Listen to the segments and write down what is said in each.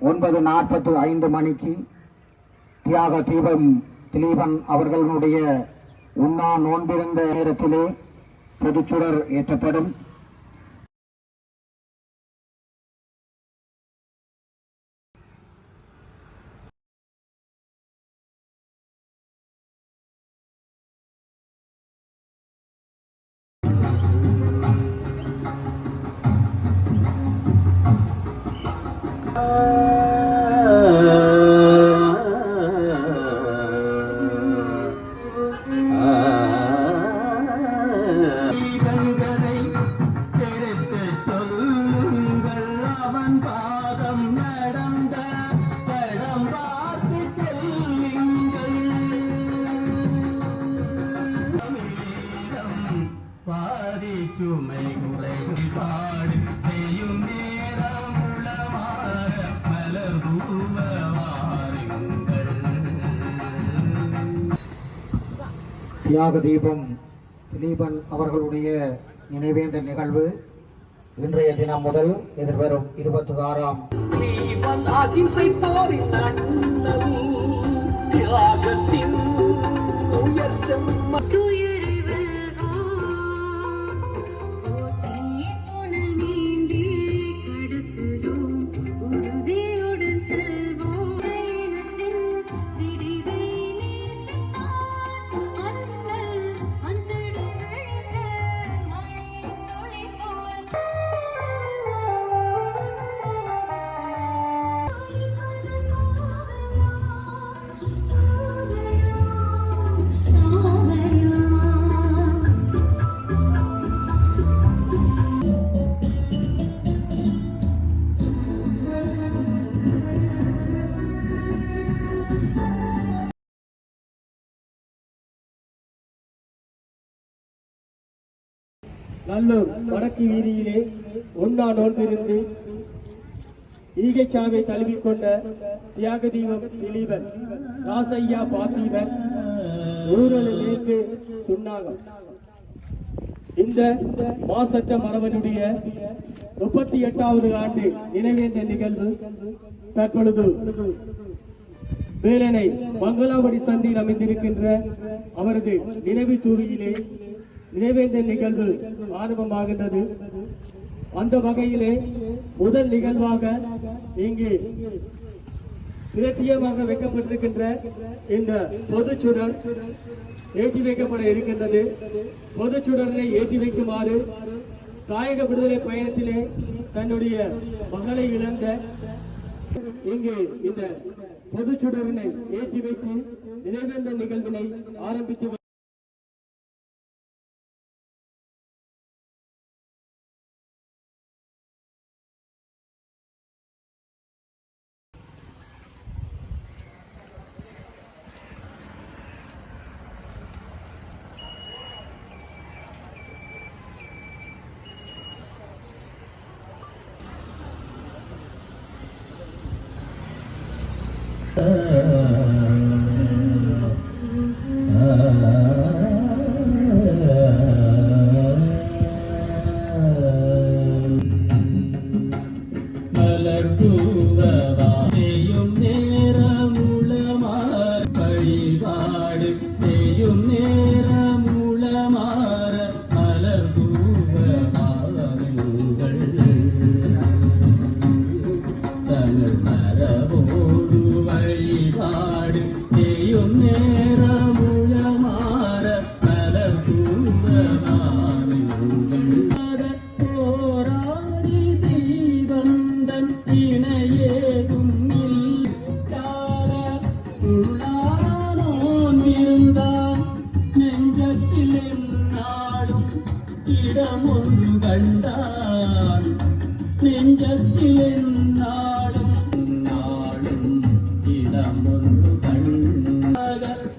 9:45 மணிக்கு தியாக தீபம் திலீபன் அவர்களுடைய உண்ணா நோன்பிருந்த நேரத்திலே பொதுச்சுடர் ஏற்றப்படும். தியாக தீபம் திலீபன் அவர்களுடைய நினைவேந்த நிகழ்வு இன்றைய தினம் முதல் எதிர்வரும் 26ஆம் நல்லூர் வடக்கு வீதியிலே உண்ணா நோன்பிருந்து ஈகைச்சாவை தழுவிக்கொண்ட தியாக தீபம் திலீபன் ராசையா பாத்தீபன் ஊரல் மேற்கு சுண்ணாகம் இந்த மாசற்ற மரபனுடைய 38வது ஆண்டு நினைவேந்த நிகழ்வு தற்பொழுது வேலனை மங்களாவடி சந்தியில் அமைந்திருக்கின்ற அவரது நினைவு தூவியிலே நினைவேந்த நிகழ்வு ஆரம்பமாகின்றது. அந்த வகையிலே முதல் நிகழ்வாக இங்கு பிரத்தியமாக வைக்கப்பட்டிருக்கின்ற இந்த பொதுச்சுடர் ஏற்றி வைக்கப்பட இருக்கின்றது. பொதுச்சுடரை ஏற்றி வைக்குமாறு தாயக விடுதலை பயணத்திலே தன்னுடைய மகளை இழந்த இங்கு இந்த பொதுச்சுடரினை ஏற்றி வைத்து நினைவேந்த நிகழ்வினை ஆரம்பித்து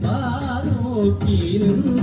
நாளும்